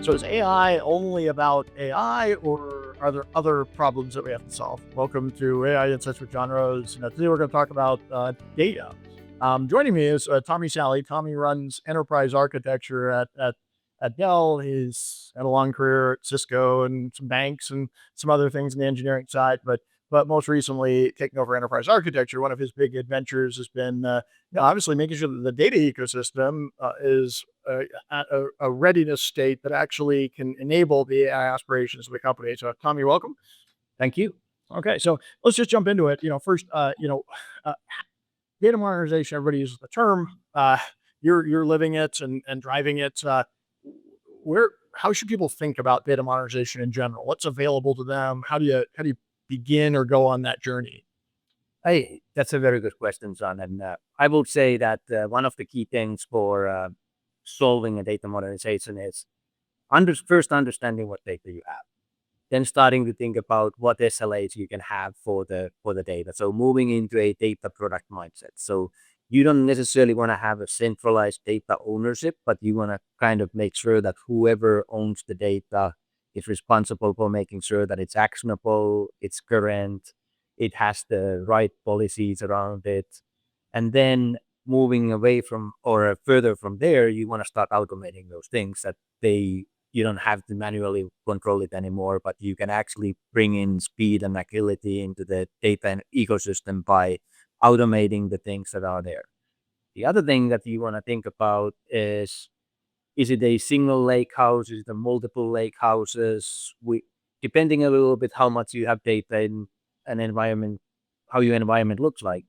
So is AI only about AI, or are there other problems that we have to solve? Welcome to AI Insights with John Roese. Today we're going to talk about data. Joining me is Tommi Salli. Tommi runs enterprise architecture at Dell. He's had a long career at Cisco and some banks and some other things in the engineering side, but most recently taking over enterprise architecture. One of his big adventures has been obviously making sure that the data ecosystem is at a readiness state that actually can enable the AI aspirations of the company. So, Tommi, welcome. Thank you. Okay, so let's just jump into it. First, uh, data modernization. Everybody uses the term. You're living it and driving it. Where How should people think about data modernization in general? What's available to them? How do you begin or go on that journey? That's a very good question, John. And I would say that one of the key things for solving a data modernization is first understanding what data you have, then starting to think about what SLAs you can have for the data. So moving into a data product mindset. So you don't necessarily want to have a centralized data ownership, but you want to kind of make sure that whoever owns the data is responsible for making sure that it's actionable, it's current, it has the right policies around it. And then moving away from or further from there, you want to start automating those things that you don't have to manually control it anymore, but you can actually bring in speed and agility into the data and ecosystem by automating the things that are there. The other thing that you want to think about is it a single lake house? Is it a multiple lake houses? Depending a little bit how much you have data in an environment, how your environment looks like.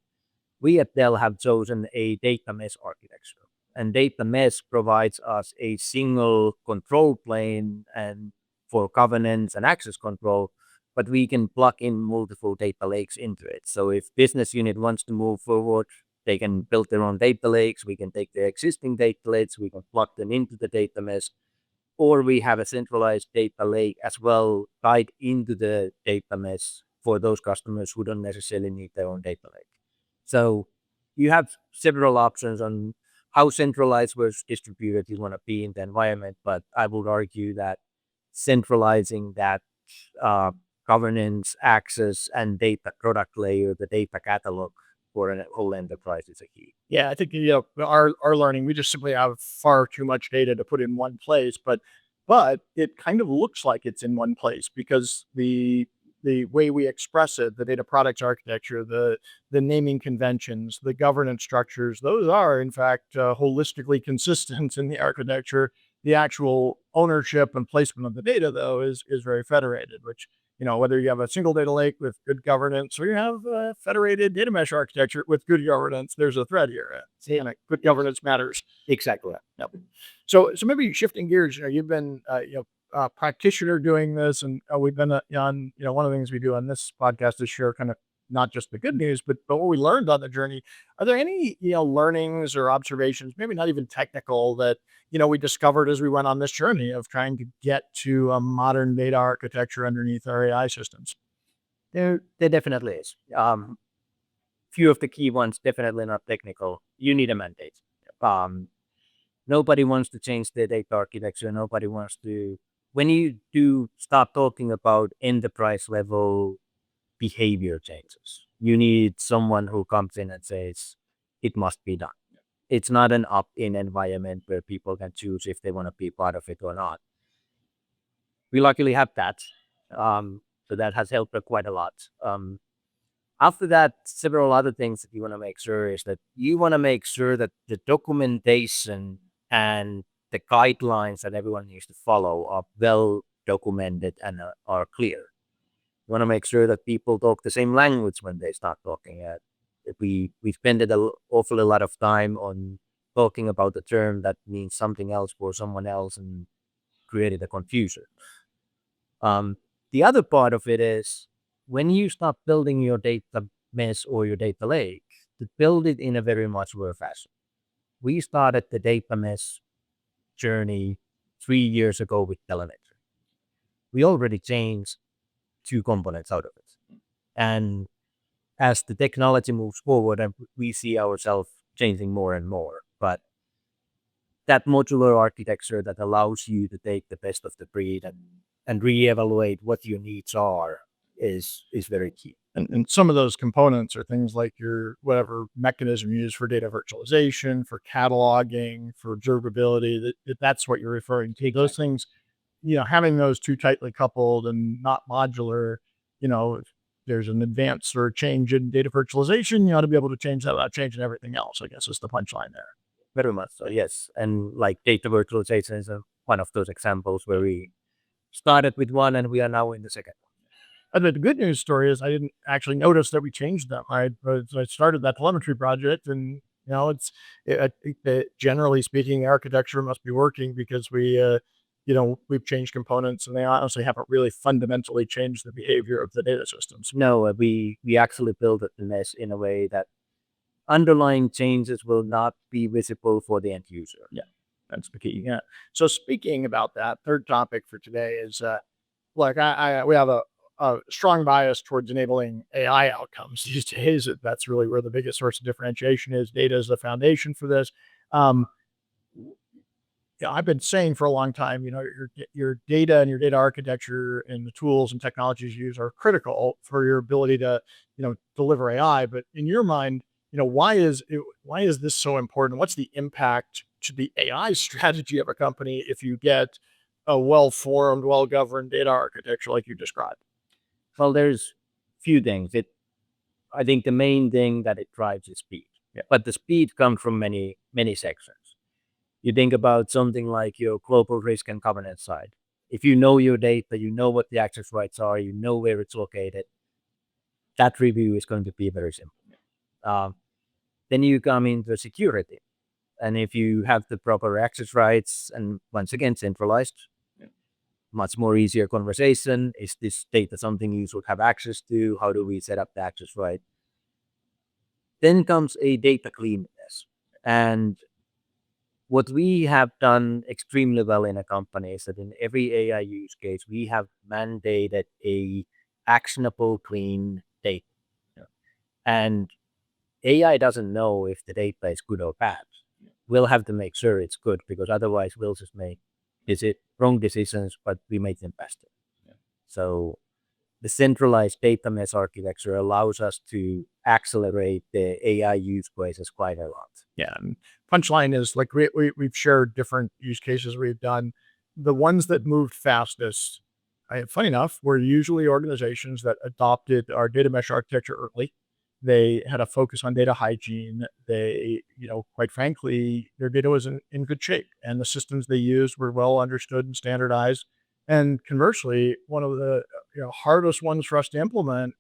We at Dell have chosen a data mesh architecture, and data mesh provides us a single control plane and for governance and access control, but we can plug in multiple data lakes into it. So if business unit wants to move forward, they can build their own data lakes. We can take their existing data lakes, we can plug them into the data mesh, or we have a centralized data lake as well tied into the data mesh for those customers who don't necessarily need their own data lake. So you have several options on how centralized versus distributed you want to be in the environment, but I would argue that centralizing that uh, governance, access, and data product layer, the data catalog for a whole enterprise is a key. Yeah, I think our learning, we just simply have far too much data to put in one place, but it kind of looks like it's in one place because the way we express it, the data products architecture, the naming conventions, the governance structures, those are in fact holistically consistent in the architecture. The actual ownership and placement of the data, though, is very federated, which whether you have a single data lake with good governance or you have a federated data mesh architecture with good governance, there's a thread here. And good governance matters. Exactly. Yep. So maybe shifting gears, you've been, practitioner doing this, and we've been on, one of the things we do on this podcast is share kind of not just the good news, but what we learned on the journey. Are there any, learnings or observations, maybe not even technical, that we discovered as we went on this journey of trying to get to a modern data architecture underneath our AI systems? There definitely is. Few of the key ones definitely not technical. You need a mandate. Nobody wants to change the data architecture. Nobody wants to. When you do start talking about enterprise level behavior changes, you need someone who comes in and says it must be done. It's not an opt-in environment where people can choose if they want to be part of it or not. We luckily have that. So that has helped quite a lot. After that, several other things that you want to make sure is that you want to make sure that the documentation and the guidelines that everyone needs to follow are well documented and are clear. You want to make sure that people talk the same language when they start talking. We spend an awful lot of time on talking about the term that means something else for someone else and created a confusion. The other part of it is when you start building your data mesh or your data lake, to build it in a very modular fashion. We started the data mesh journey 3 years ago with telemetry. We already changed 2 components out of it. And as the technology moves forward, and we see ourselves changing more and more. But that modular architecture that allows you to take the best of the breed and reevaluate what your needs are is very key. And some of those components are things like your whatever mechanism you use for data virtualization, for cataloging, for observability. That's what you're referring to. Those things, having those two tightly coupled and not modular, if there's an advance or change in data virtualization, you ought to be able to change that without changing everything else, I guess is the punchline there. Very much so, yes. And like data virtualization is one of those examples where we started with one and we are now in the second. And the good news story is I didn't actually notice that we changed them. I started that telemetry project, and I think that generally speaking, the architecture must be working because we've changed components, and they honestly haven't really fundamentally changed the behavior of the data systems. No, we actually built the mesh in a way that underlying changes will not be visible for the end user. Yeah, that's the key. Yeah. So speaking about that, third topic for today is we have a strong bias towards enabling AI outcomes these days. That's really where the biggest source of differentiation is. Data is the foundation for this. Um, I've been saying for a long time, your data and your data architecture and the tools and technologies you use are critical for your ability to, deliver AI. But in your mind, why is this so important? What's the impact to the AI strategy of a company if you get a well-formed, well-governed data architecture like you described? Well, there's few things. I think the main thing that it drives is speed. Yeah. But the speed comes from many sections. You think about something like your global risk and governance side. If you know your data, you know what the access rights are, you know where it's located, that review is going to be very simple. Then you come into security. And if you have the proper access rights, and once again, centralized, much more easier conversation. Is this data something you should have access to? How do we set up the access right? Then comes a data cleanest. And what we have done extremely well in a company is that in every AI use case, we have mandated a actionable clean data. And AI doesn't know if the data is good or bad. We'll have to make sure it's good, because otherwise we'll just make wrong decisions, but we make them faster. So the centralized data mesh architecture allows us to accelerate the AI use cases quite a lot. Yeah. And punchline is like we've shared different use cases we've done. The ones that moved fastest, funny enough, were usually organizations that adopted our data mesh architecture early. They had a focus on data hygiene. They, quite frankly, their data was in good shape, and the systems they used were well understood and standardized. And conversely, one of the hardest ones for us to implement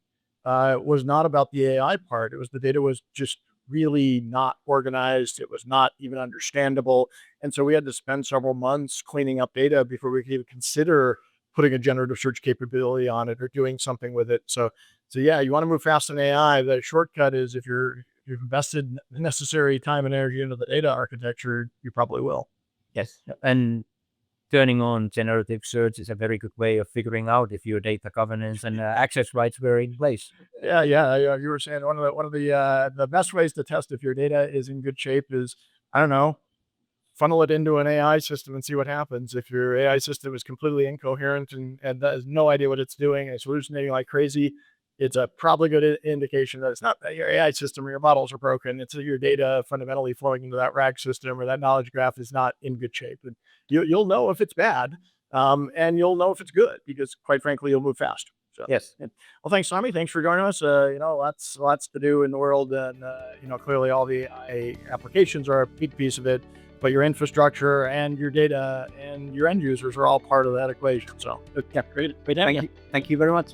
was not about the AI part. It was the data was just really not organized. It was not even understandable. And so we had to spend several months cleaning up data before we could even consider putting a generative search capability on it or doing something with it. So yeah, you want to move fast in AI. The shortcut is if you've invested the necessary time and energy into the data architecture, you probably will. Yes. And turning on generative search is a very good way of figuring out if your data governance and access rights were in place. Yeah. You were saying one of the best ways to test if your data is in good shape is, I don't know, funnel it into an AI system and see what happens. If your AI system is completely incoherent and has no idea what it's doing and it's hallucinating like crazy, it's a probably good indication that it's not that your AI system or your models are broken. It's that your data fundamentally flowing into that RAG system or that knowledge graph is not in good shape. And you'll know if it's bad, and you'll know if it's good because, quite frankly, you'll move fast. So, yes. Well, thanks, Tommi. Thanks for joining us. Lots to do in the world, and clearly all the AI applications are a big piece of it. But your infrastructure and your data and your end users are all part of that equation. So, yeah, great. Thank you very much.